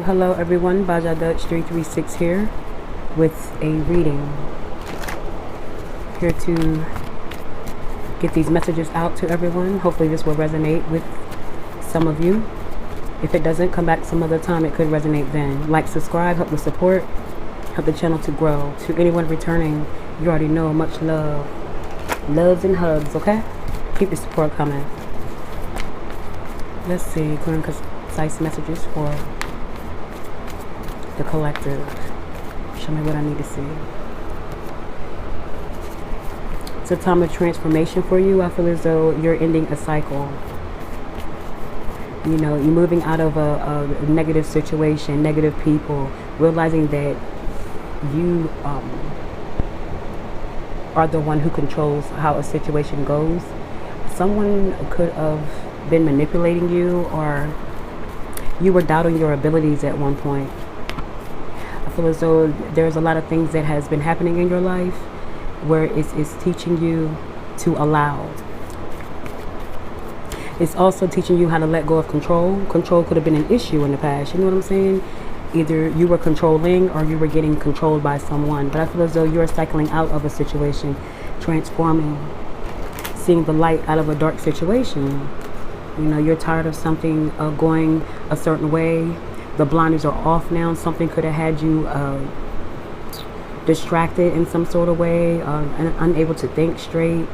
Hello everyone, Baja Dutch 336 here with a reading. Here to get these messages out to everyone. Hopefully this will resonate with some of you. If it doesn't, come back some other time. It could resonate then. Like, subscribe, help the support, help the channel to grow. To anyone returning, you already know, much love. Loves and hugs, okay? Keep the support coming. Let's see, clear and concise messages for the collective. Show me what I need to see. It's a time of transformation for you. I feel as though you're ending a cycle. You know, you're moving out of a negative situation, negative people, realizing that you are the one who controls how a situation goes. Someone could have been manipulating you, or you were doubting your abilities at one point. I feel as though there's a lot of things that has been happening in your life where it's teaching you to allow. It's also teaching you how to let go of control. Control could have been an issue in the past, you know what I'm saying? Either you were controlling or you were getting controlled by someone. But I feel as though you're cycling out of a situation, transforming, seeing the light out of a dark situation. You know, you're tired of something going a certain way. The blinders are off now. Something could have had you distracted in some sort of way, and unable to think straight.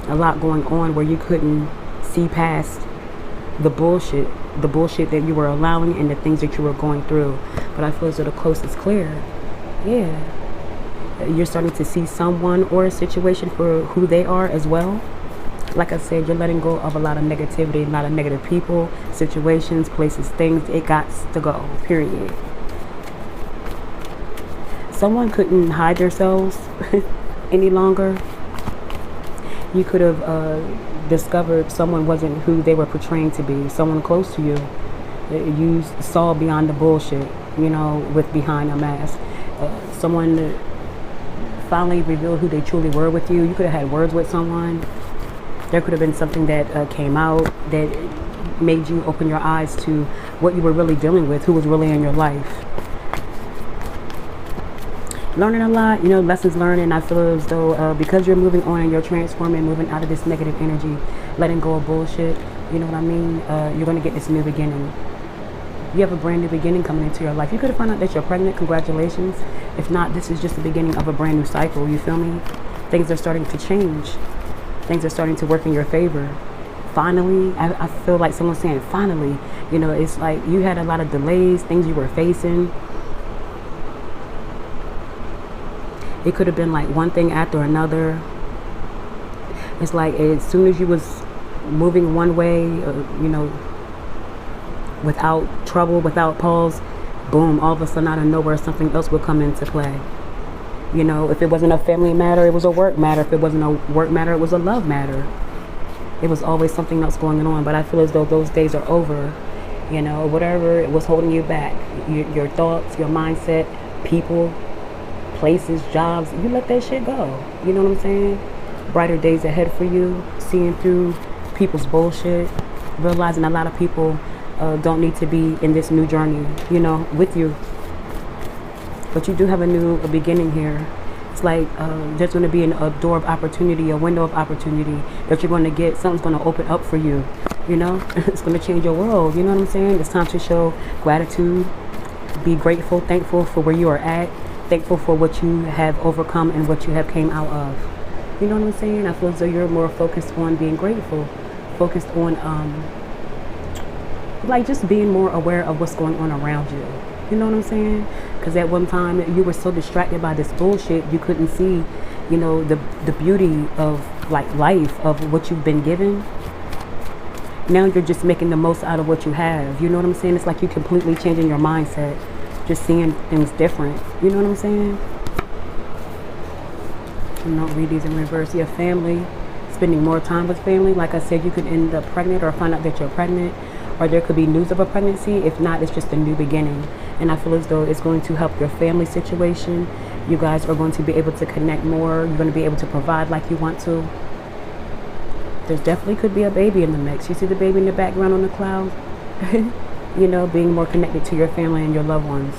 A lot going on where you couldn't see past the bullshit that you were allowing and the things that you were going through. But I feel as though the coast is clear. Yeah. You're starting to see someone or a situation for who they are as well. Like I said, you're letting go of a lot of negativity, a lot of negative people, situations, places, things. It got to go, period. Someone couldn't hide themselves any longer. You could have discovered someone wasn't who they were portraying to be, someone close to you. You saw beyond the bullshit, you know, with behind a mask. Someone finally revealed who they truly were with you. You could have had words with someone. There could have been something that came out that made you open your eyes to what you were really dealing with, who was really in your life. Learning a lot, you know, lessons learned, and I feel as though because you're moving on and you're transforming, moving out of this negative energy, letting go of bullshit, you know what I mean? You're going to get this new beginning. You have a brand new beginning coming into your life. You could have found out that you're pregnant. Congratulations. If not, this is just the beginning of a brand new cycle. You feel me? Things are starting to change. Things are starting to work in your favor. Finally, I feel like someone's saying finally. You know, it's like you had a lot of delays, things you were facing. It could have been like one thing after another. It's like as soon as you was moving one way, you know, without trouble, without pause, boom, all of a sudden out of nowhere, something else would come into play. You know, if it wasn't a family matter, it was a work matter. If it wasn't a work matter, it was a love matter. It was always something else going on. But I feel as though those days are over. You know, whatever was holding you back, your thoughts, your mindset, people, places, jobs, you let that shit go. You know what I'm saying? Brighter days ahead for you, seeing through people's bullshit, realizing a lot of people don't need to be in this new journey, you know, with you. But you do have a beginning here. It's like there's going to be a door of opportunity, a window of opportunity that you're going to get. Something's going to open up for you, you know. It's going to change your world, you know what I'm saying? It's time to show gratitude, be grateful, thankful for where you are at, thankful for what you have overcome and what you have came out of. You know what I'm saying? I feel as though you're more focused on being grateful, focused on like just being more aware of what's going on around you. You know what I'm saying? Because at one time you were so distracted by this bullshit, you couldn't see, you know, the beauty of like life, of what you've been given. Now you're just making the most out of what you have. You know what I'm saying? It's like you're completely changing your mindset, just seeing things different. You know what I'm saying? I'm not read these in reverse. Your family, spending more time with family. Like I said, you could end up pregnant or find out that you're pregnant, or there could be news of a pregnancy. If not, it's just a new beginning. And I feel as though it's going to help your family situation. You guys are going to be able to connect more. You're going to be able to provide like you want to. There definitely could be a baby in the mix. You see the baby in the background on the cloud? you know, being more connected to your family and your loved ones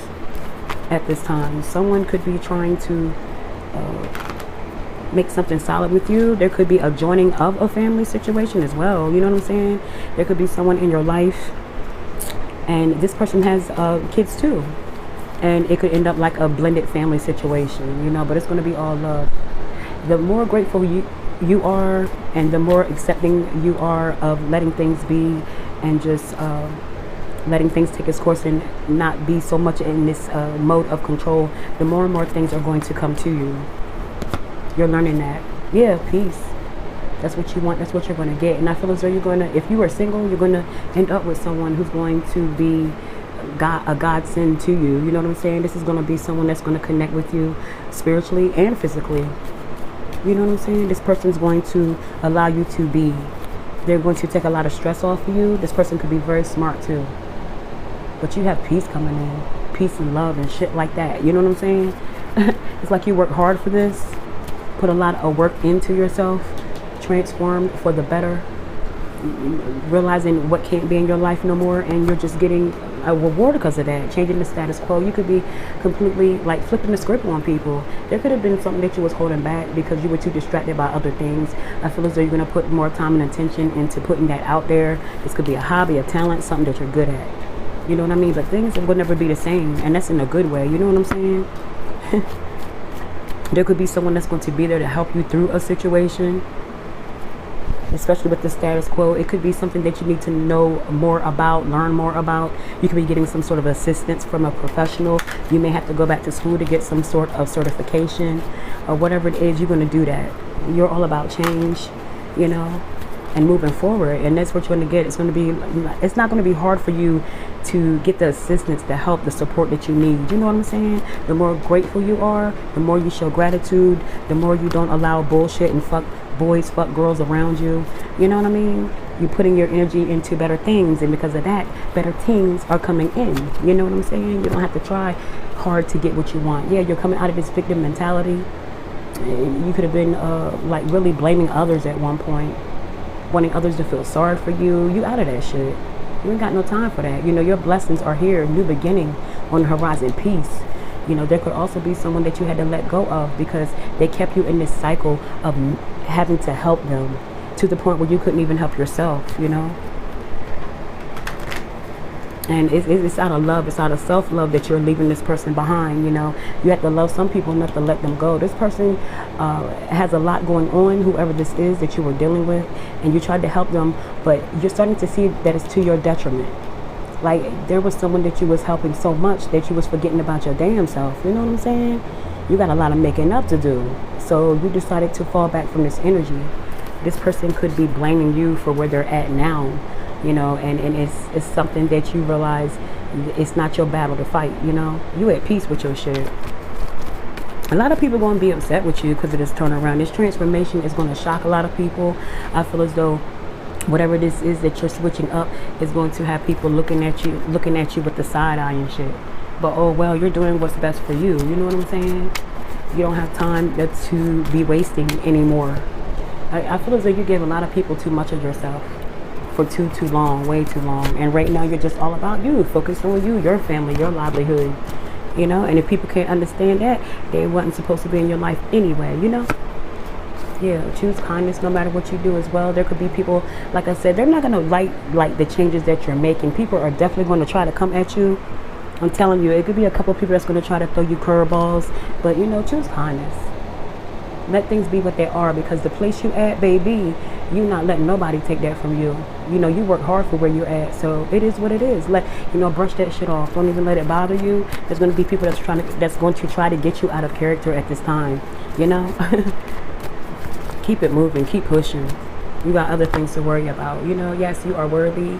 at this time. Someone could be trying to make something solid with you. There could be a joining of a family situation as well. You know what I'm saying? There could be someone in your life and this person has kids too. And it could end up like a blended family situation, you know, but it's going to be all love. The more grateful you are and the more accepting you are of letting things be and just letting things take its course and not be so much in this mode of control, the more and more things are going to come to you. You're learning that. Yeah, peace. That's what you want. That's what you're going to get. And I feel as though you're going to, if you are single, you're going to end up with someone who's going to be a godsend to you. You know what I'm saying? This is going to be someone that's going to connect with you spiritually and physically. You know what I'm saying? This person's going to allow you to be. They're going to take a lot of stress off of you. This person could be very smart too. But you have peace coming in. Peace and love and shit like that. You know what I'm saying? It's like you work hard for this. Put a lot of work into yourself. Transformed for the better. Realizing what can't be in your life no more. And you're just getting a reward because of that. Changing the status quo. You could be completely like flipping the script on people. There could have been something that you was holding back because you were too distracted by other things. I feel as though you're going to put more time and attention into putting that out there. This could be a hobby, a talent, something that you're good at. You know what I mean? But things will never be the same. And that's in a good way. You know what I'm saying? There could be someone that's going to be there to help you through a situation. Especially with the status quo. It could be something that you need to know more about, learn more about. You could be getting some sort of assistance from a professional. You may have to go back to school to get some sort of certification or whatever it is. You're going to do that. You're all about change, you know, and moving forward. And that's what you're going to get. It's not going to be hard for you to get the assistance, the help, the support that you need. You know what I'm saying? The more grateful you are, the more you show gratitude, the more you don't allow bullshit and fuck boys, fuck girls around you. You know what I mean? You're putting your energy into better things, and because of that, better things are coming in. You know what I'm saying? You don't have to try hard to get what you want. Yeah, you're coming out of this victim mentality. You could have been like really blaming others at one point, wanting others to feel sorry for you. You out of that shit. You ain't got no time for that. You know, your blessings are here. New beginning on the horizon. Peace. You know, there could also be someone that you had to let go of because they kept you in this cycle of having to help them to the point where you couldn't even help yourself, you know. And it's out of love, it's out of self-love that you're leaving this person behind, you know. You have to love some people enough to let them go. This person has a lot going on, whoever this is that you were dealing with, and you tried to help them, but you're starting to see that it's to your detriment. Like, there was someone that you was helping so much that you was forgetting about your damn self. You know what I'm saying? You got a lot of making up to do. So you decided to fall back from this energy. This person could be blaming you for where they're at now, you know, and it's something that you realize it's not your battle to fight, you know. You at peace with your shit. A lot of people are going to be upset with you because of this turnaround. This transformation is going to shock a lot of people. I feel as though whatever this is that you're switching up is going to have people looking at you with the side eye and shit. But oh well, you're doing what's best for you. You know what I'm saying? You don't have time to be wasting anymore. I feel as though you gave a lot of people too much of yourself for too long, way too long. And right now you're just all about you. Focus on you, your family, your livelihood. You know, and if people can't understand that, they wasn't supposed to be in your life anyway, you know? Yeah, choose kindness no matter what you do as well. There could be people, like I said, they're not going to like the changes that you're making. People are definitely going to try to come at you. I'm telling you, it could be a couple of people that's going to try to throw you curveballs. But, you know, choose kindness. Let things be what they are, because the place you at, baby, you not letting nobody take that from you. You know, you work hard for where you're at, so it is what it is. Brush that shit off. Don't even let it bother you. There's going to be people that's going to try to get you out of character at this time, you know. Keep it moving, keep pushing. You got other things to worry about, you know. Yes, you are worthy.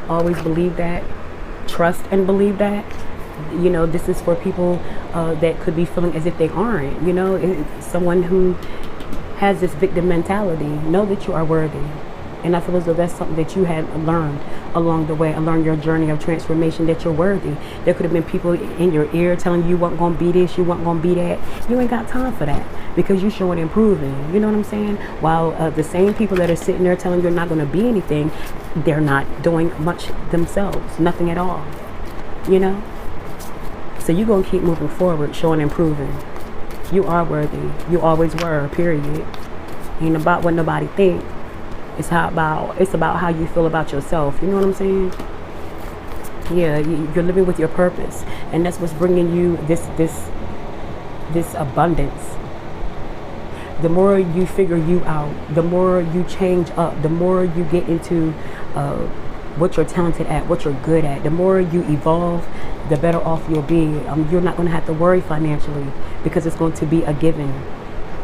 Always believe that. Trust and believe that. You know, this is for people that could be feeling as if they aren't, you know. Someone who has this victim mentality. Know that you are worthy. And I feel as though that's something that you had learned along the way, along your journey of transformation, that you're worthy. There could have been people in your ear telling you weren't gonna be this, you weren't gonna be that. You ain't got time for that, because you're showing improving. You know what I'm saying? While the same people that are sitting there telling you you're not gonna be anything, they're not doing much themselves, nothing at all. You know? So you're gonna keep moving forward, showing improving. You are worthy. You always were, period. Ain't about what nobody think. It's about how you feel about yourself. You know what I'm saying? Yeah, you're living with your purpose, and that's what's bringing you this abundance. The more you figure you out, the more you change up, the more you get into what you're talented at, what you're good at, the more you evolve, the better off you'll be. You're not going to have to worry financially, because it's going to be a given,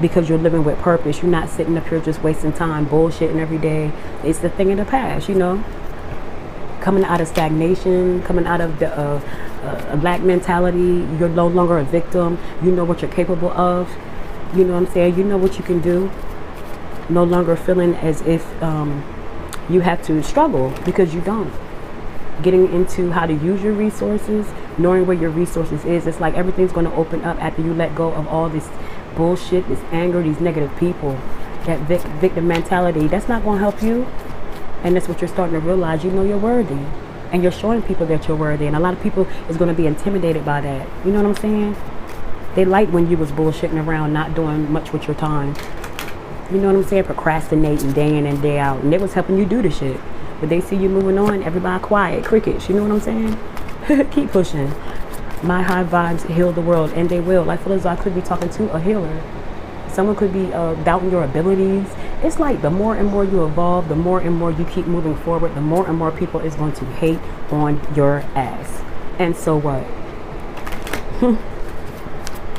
because you're living with purpose. You're not sitting up here just wasting time bullshitting every day. It's the thing of the past, you know. Coming out of stagnation, coming out of the a black mentality. You're no longer a victim. You know what you're capable of. You know what I'm saying? You know what you can do. No longer feeling as if you have to struggle, because you don't. Getting into how to use your resources, knowing where your resources is. It's like everything's going to open up after you let go of all this bullshit, this anger, these negative people, that victim mentality. That's not going to help you. And that's what you're starting to realize. You know you're worthy, and you're showing people that you're worthy. And a lot of people is going to be intimidated by that. You know what I'm saying? They liked when you was bullshitting around, not doing much with your time. You know what I'm saying? Procrastinating day in and day out. And they was helping you do the shit. But they see you moving on, everybody quiet, crickets. You know what I'm saying? Keep pushing. My high vibes heal the world, and they will. Like, for as I could be talking to a healer. Someone could be doubting your abilities. It's like the more and more you evolve, the more and more you keep moving forward, the more and more people is going to hate on your ass. And so what?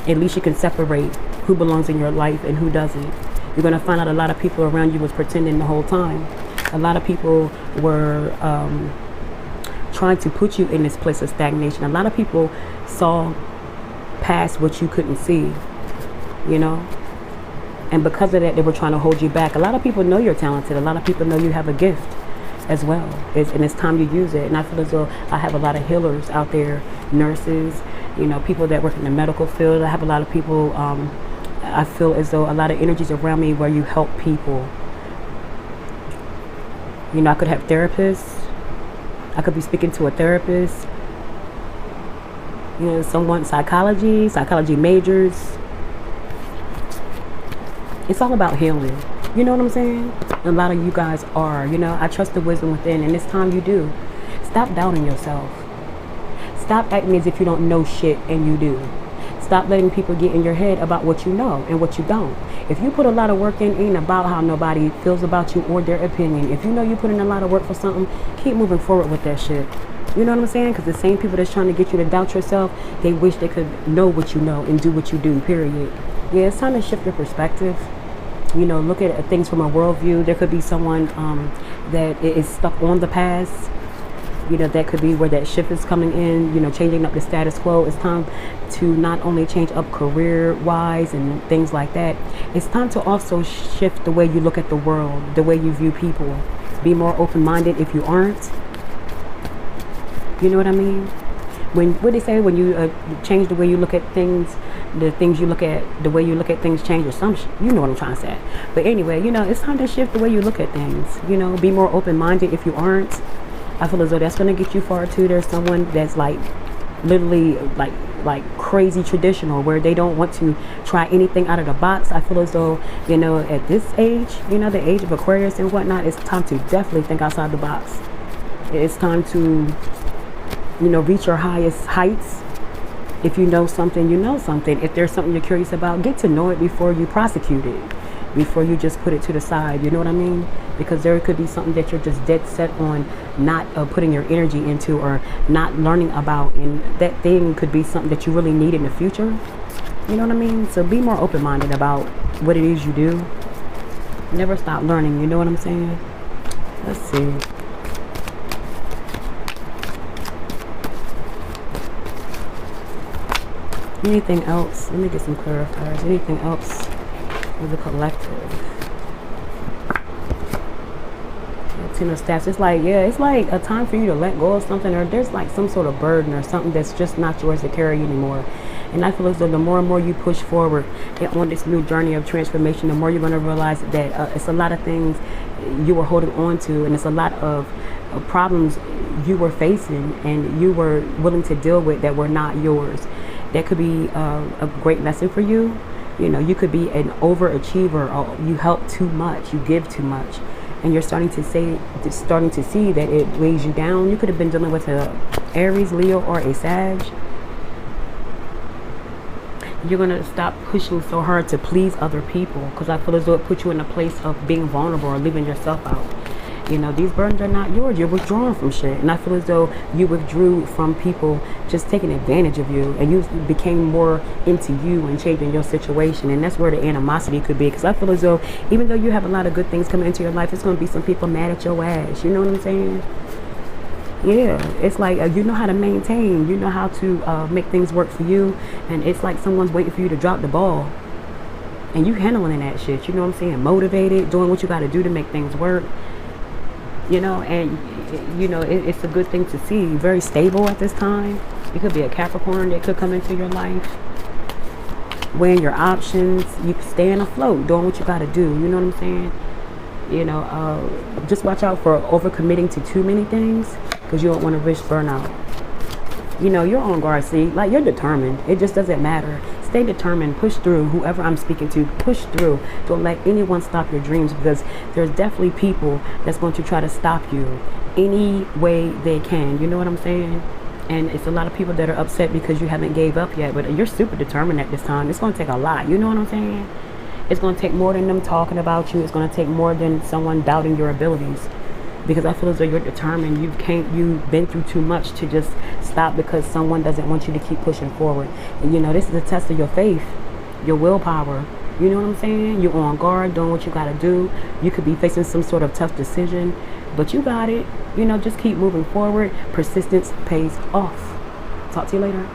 At least you can separate who belongs in your life and who doesn't. You're going to find out a lot of people around you was pretending the whole time. A lot of people were trying to put you in this place of stagnation. A lot of people saw past what you couldn't see, you know? And because of that, they were trying to hold you back. A lot of people know you're talented. A lot of people know you have a gift as well. And it's time you use it. And I feel as though I have a lot of healers out there, nurses, you know, people that work in the medical field. I have a lot of people, I feel as though a lot of energies around me where you help people. You know, I could have therapists. I could be speaking to a therapist. You know, someone, psychology majors. It's all about healing. You know what I'm saying? A lot of you guys are, you know, I trust the wisdom within, and it's time you do. Stop doubting yourself. Stop acting as if you don't know shit and you do. Stop letting people get in your head about what you know and what you don't. If you put a lot of work in, it ain't about how nobody feels about you or their opinion. If you know you put in a lot of work for something, keep moving forward with that shit. You know what I'm saying? Because the same people that's trying to get you to doubt yourself, they wish they could know what you know and do what you do, period. Yeah, it's time to shift your perspective. You know, look at things from a worldview. There could be someone that is stuck on the past. You know, that could be where that shift is coming in, you know, changing up the status quo. It's time to not only change up career-wise and things like that. It's time to also shift the way you look at the world, the way you view people. Be more open-minded if you aren't. You know what I mean? What they say, when you change the way you look at things, the things you look at, the way you look at things change, or some you know what I'm trying to say. But anyway, you know, it's time to shift the way you look at things. You know, be more open-minded if you aren't. I feel as though that's going to get you far too. There's someone that's like literally like crazy traditional, where they don't want to try anything out of the box. I feel as though, you know, at this age, you know, the age of Aquarius and whatnot, it's time to definitely think outside the box. It's time to, you know, reach your highest heights. If you know something, you know something. If there's something you're curious about, get to know it before you prosecute it, before you just put it to the side. You know what I mean? Because there could be something that you're just dead set on not putting your energy into, or not learning about, and that thing could be something that you really need in the future. You know what I mean? So be more open-minded about what it is you do. Never stop learning. You know what I'm saying? Let's see. Anything else? Let me get some clarifiers. Anything else with the collective? mountain of steps. It's like, yeah, it's like a time for you to let go of something, or there's like some sort of burden or something that's just not yours to carry anymore. And I feel as though the more and more you push forward on this new journey of transformation, the more you're going to realize that it's a lot of things you were holding on to, and it's a lot of problems you were facing and you were willing to deal with that were not yours. That could be a great lesson for you. You know, you could be an overachiever, or you help too much, you give too much, and you're starting to see that it weighs you down. You could have been dealing with a Aries, Leo, or a Sag. You're going to stop pushing so hard to please other people, because I feel as though it puts you in a place of being vulnerable or leaving yourself out. You know, these burdens are not yours. You're withdrawing from shit. And I feel as though you withdrew from people just taking advantage of you, and you became more into you and changing your situation. And that's where the animosity could be, because I feel as though even though you have a lot of good things coming into your life, it's going to be some people mad at your ass. You know what I'm saying? Yeah, it's like you know how to maintain, you know how to make things work for you, and it's like someone's waiting for you to drop the ball, and you handling that shit. You know what I'm saying? Motivated, doing what you got to do to make things work. You know, and you know it's a good thing to see. Very stable at this time. It could be a Capricorn that could come into your life, weighing your options. You staying afloat, doing what you got to do. You know what I'm saying? You know, just watch out for overcommitting to too many things, because you don't want to risk burnout. You know, you're on guard. See, like, you're determined. It just doesn't matter. Stay determined. Push through. Whoever I'm speaking to, push through. Don't let anyone stop your dreams, because there's definitely people that's going to try to stop you any way they can. You know what I'm saying? And it's a lot of people that are upset because you haven't gave up yet, but you're super determined at this time. It's going to take a lot. You know what I'm saying? It's going to take more than them talking about you. It's going to take more than someone doubting your abilities, because I feel as though you're determined. You've been through too much to just stop because someone doesn't want you to keep pushing forward. And you know, this is a test of your faith, your willpower. You know what I'm saying? You're on guard, doing what you got to do. You could be facing some sort of tough decision, but you got it. You know, just keep moving forward. Persistence pays off. Talk to you later.